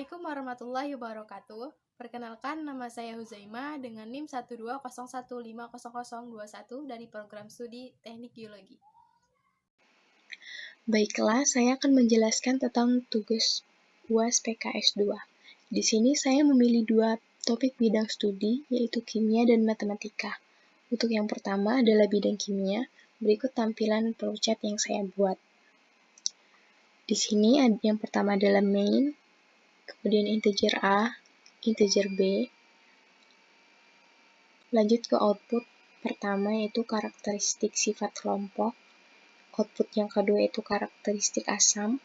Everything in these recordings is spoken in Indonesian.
Assalamualaikum warahmatullahi wabarakatuh. Perkenalkan, nama saya Huzaima dengan NIM 120150021 dari program studi Teknik Geologi. Baiklah, saya akan menjelaskan tentang tugas UAS PKS 2. Di sini saya memilih dua topik bidang studi, yaitu kimia dan matematika. Untuk yang pertama adalah bidang kimia, berikut tampilan flowchart yang saya buat. Di sini yang pertama adalah main, kemudian integer A, integer B, lanjut ke output pertama yaitu karakteristik sifat kelompok, output yang kedua itu karakteristik asam,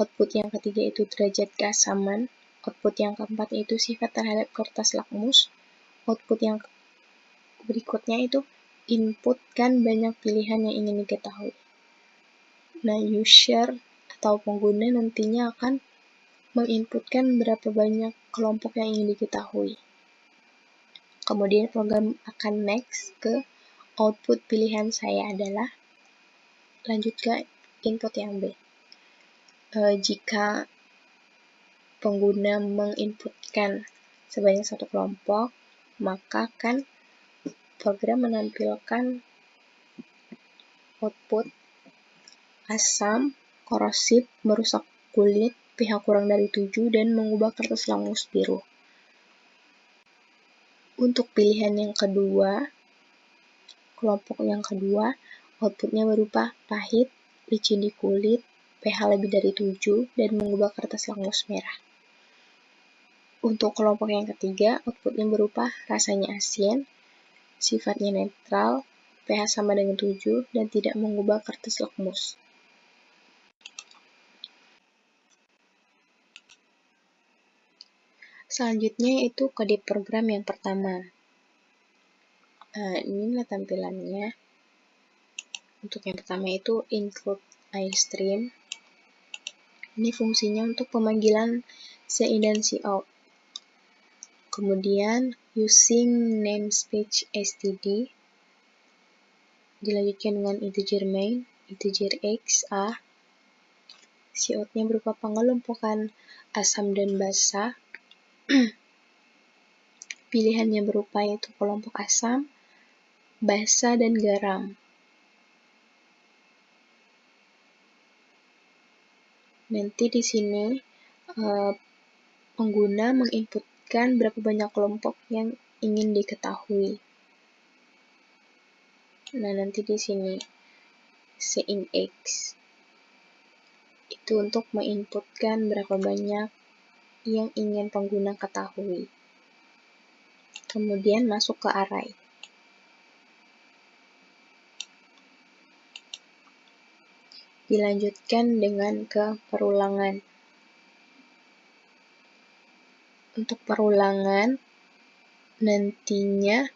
output yang ketiga itu derajat keasaman, output yang keempat itu sifat terhadap kertas lakmus, output yang berikutnya itu inputkan banyak pilihan yang ingin diketahui. Nah, user atau pengguna nantinya akan menginputkan berapa banyak kelompok yang ingin diketahui. Kemudian program akan next ke output pilihan saya adalah lanjut ke input yang B. Jika pengguna menginputkan sebanyak satu kelompok, maka kan program menampilkan output asam, korosif, merusak kulit, pH kurang dari 7, dan mengubah kertas lakmus biru. Untuk pilihan yang kedua, kelompok yang kedua, outputnya berupa pahit, licin di kulit, pH lebih dari 7, dan mengubah kertas lakmus merah. Untuk kelompok yang ketiga, outputnya berupa rasanya asin, sifatnya netral, pH sama dengan 7, dan tidak mengubah kertas lakmus. Selanjutnya yaitu kode program yang pertama. Inilah tampilannya. Untuk yang pertama itu include iStream. Ini fungsinya untuk pemanggilan CIN dan COUT. Kemudian using namespace std, dilanjutkan dengan integer main, integer x, a. COUT-nya berupa pengelompokan asam dan basa. Pilihannya berupa yaitu kelompok asam, basa, dan garam. Nanti di sini pengguna menginputkan berapa banyak kelompok yang ingin diketahui. Nah, nanti di sini CIN X itu untuk menginputkan berapa banyak yang ingin pengguna ketahui. Kemudian masuk ke array. Dilanjutkan dengan ke perulangan. Untuk perulangan nantinya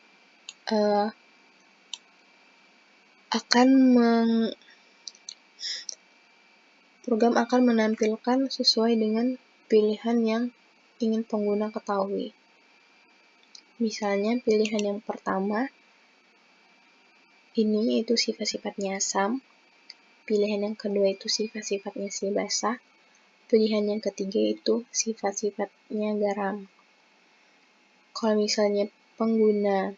program akan menampilkan sesuai dengan pilihan yang ingin pengguna ketahui. Misalnya pilihan yang pertama ini yaitu sifat-sifatnya asam, pilihan yang kedua itu sifat-sifatnya si basa, pilihan yang ketiga itu sifat-sifatnya garam. Kalau misalnya pengguna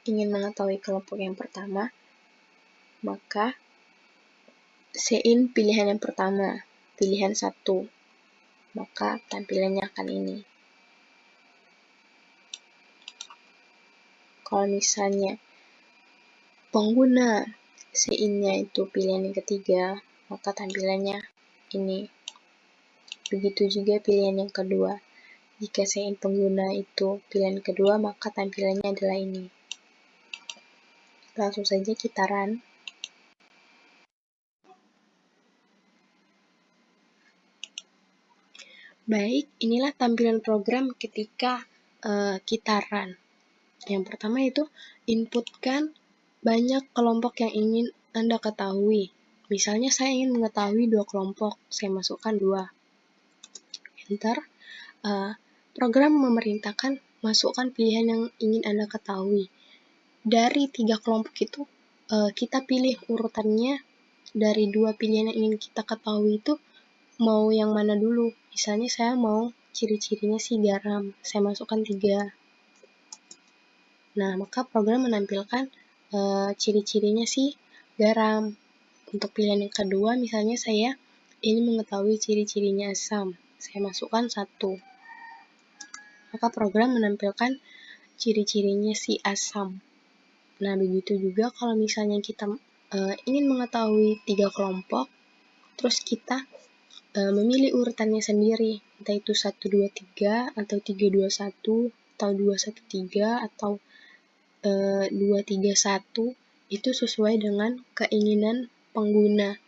ingin mengetahui kelompok yang pertama, maka CIN pilihan yang pertama, pilihan 1, maka tampilannya akan ini. Kalau misalnya pengguna CIN-nya itu pilihan yang ketiga, maka tampilannya ini. Begitu juga pilihan yang kedua. Jika CIN pengguna itu pilihan kedua, maka tampilannya adalah ini. Langsung saja kita run. Baik, inilah tampilan program ketika kita run. Yang pertama itu inputkan banyak kelompok yang ingin Anda ketahui. Misalnya saya ingin mengetahui 2 kelompok, saya masukkan 2. Enter. Program memerintahkan masukkan pilihan yang ingin Anda ketahui. Dari 3 kelompok itu, kita pilih urutannya dari 2 pilihan yang ingin kita ketahui itu mau yang mana dulu. Misalnya saya mau ciri-cirinya si garam, saya masukkan 3. Nah, maka program menampilkan ciri-cirinya si garam. Untuk pilihan yang kedua, misalnya saya ingin mengetahui ciri-cirinya asam, saya masukkan 1. Maka program menampilkan ciri-cirinya si asam. Nah, begitu juga kalau misalnya kita ingin mengetahui 3 kelompok, terus kita memilih urutannya sendiri, entah itu 1, 2, 3, atau 3, 2, 1, atau 2, 1, 3, atau 2, 3, 1, itu sesuai dengan keinginan pengguna.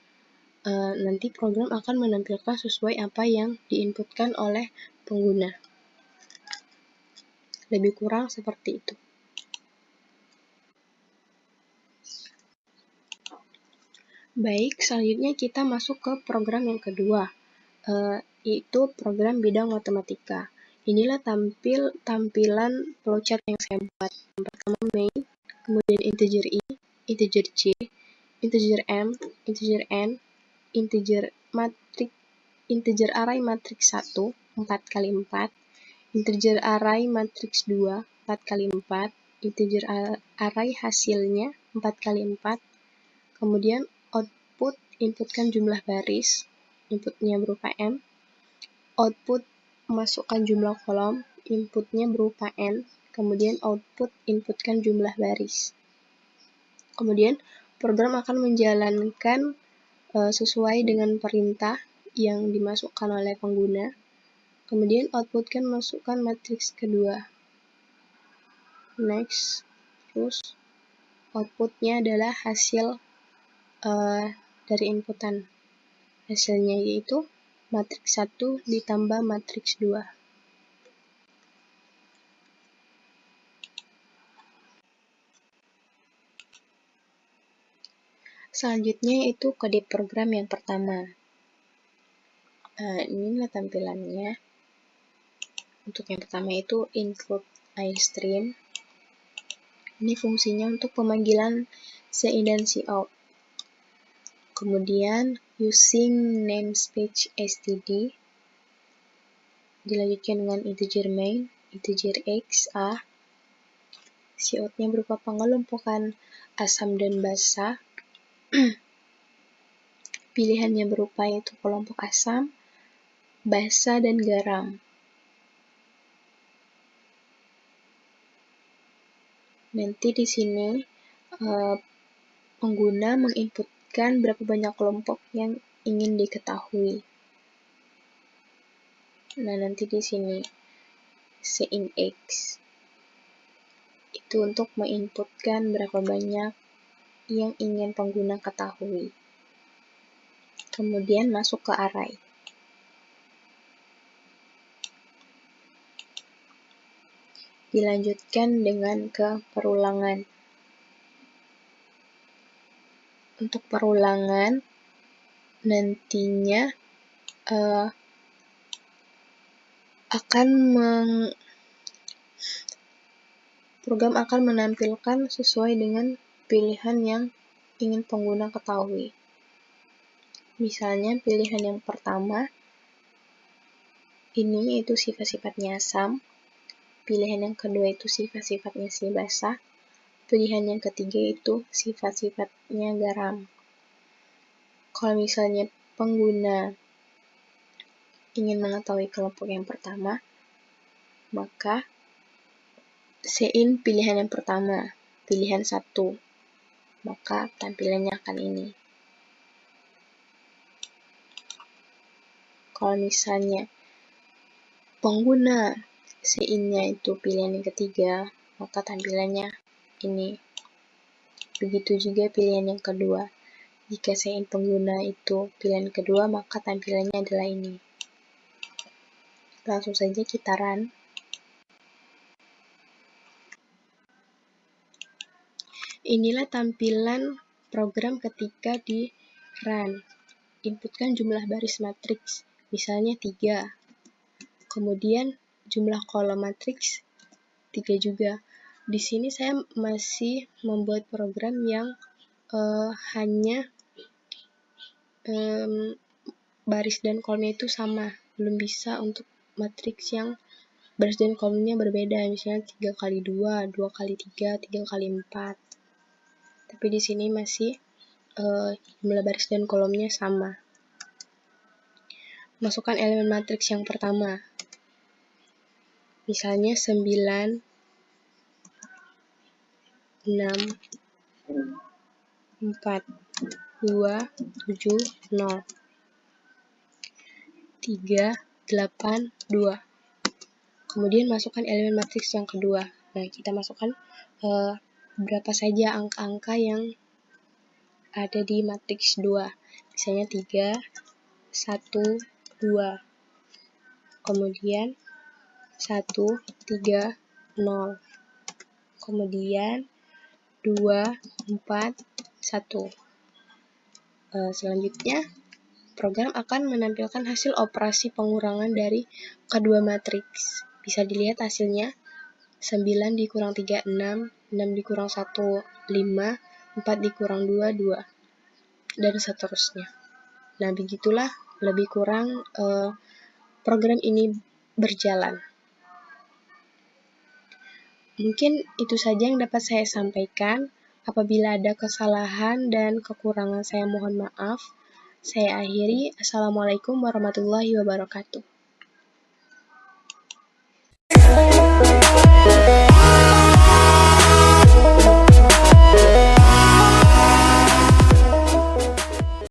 Nanti program akan menampilkan sesuai apa yang diinputkan oleh pengguna. Lebih kurang seperti itu. Baik, selanjutnya kita masuk ke program yang kedua, yaitu program bidang matematika. Inilah tampilan flowchart yang saya buat. Yang pertama main, kemudian integer i, integer j, integer m, integer n, integer array matriks 1, 4 kali 4, integer array matriks 2, 4 kali 4, integer array hasilnya 4 kali 4, kemudian output inputkan jumlah baris, inputnya berupa m, output masukkan jumlah kolom, inputnya berupa n, kemudian output inputkan jumlah baris. Kemudian program akan menjalankan sesuai dengan perintah yang dimasukkan oleh pengguna. Kemudian outputkan masukkan matriks kedua. Next, terus outputnya adalah hasil dari inputan. Hasilnya yaitu matriks 1 ditambah matriks 2. Selanjutnya itu kode program yang pertama. Inilah tampilannya. Untuk yang pertama itu include iStream. Ini fungsinya untuk pemanggilan CIN dan COUT. Kemudian using namespace std. Dilanjutkan dengan integer main, integer x, a. COUT-nya berupa pengelompokan asam dan basa. Pilihannya berupa yaitu kelompok asam, basa, dan garam. Nanti di sini pengguna menginputkan berapa banyak kelompok yang ingin diketahui. Nah, nanti di sini CIN X itu untuk menginputkan berapa banyak yang ingin pengguna ketahui. Kemudian masuk ke array. Dilanjutkan dengan ke perulangan. Untuk perulangan nantinya program akan menampilkan sesuai dengan pilihan yang ingin pengguna ketahui. Misalnya pilihan yang pertama ini itu sifat-sifatnya asam, pilihan yang kedua itu sifat-sifatnya si basa, pilihan yang ketiga itu sifat-sifatnya garam. Kalau misalnya pengguna ingin mengetahui kelompok yang pertama, maka CIN pilihan yang pertama, pilihan 1, maka tampilannya akan ini. Kalau misalnya pengguna CIN-nya itu pilihan yang ketiga, maka tampilannya ini. Begitu juga pilihan yang kedua. Jika CIN pengguna itu pilihan kedua, maka tampilannya adalah ini. Langsung saja kita run. Inilah tampilan program ketika di run. Inputkan jumlah baris matriks, misalnya 3. Kemudian jumlah kolom matriks 3 juga. Di sini saya masih membuat program yang hanya baris dan kolomnya itu sama. belum bisa untuk matriks yang baris dan kolomnya berbeda, misalnya 3 kali 2, 2 kali 3, 3 kali 4. Tapi di sini masih jumlah baris dan kolomnya sama. Masukkan elemen matriks yang pertama. Misalnya 9, 6, 4, 2, 7, 0, 3, 8, 2. Kemudian masukkan elemen matriks yang kedua. Nah, kita masukkan berapa saja angka-angka yang ada di matriks 2. Misalnya 3, 1, 2. Kemudian 1, 3, 0. Kemudian 2, 4, 1. Selanjutnya, program akan menampilkan hasil operasi pengurangan dari kedua matriks. Bisa dilihat hasilnya, 9 dikurang 3, 6, 6 dikurang 1, 5, 4 dikurang 2, 2, dan seterusnya. Nah, begitulah lebih kurang program ini berjalan. Mungkin itu saja yang dapat saya sampaikan. Apabila ada kesalahan dan kekurangan, saya mohon maaf. Saya akhiri. Assalamualaikum warahmatullahi wabarakatuh.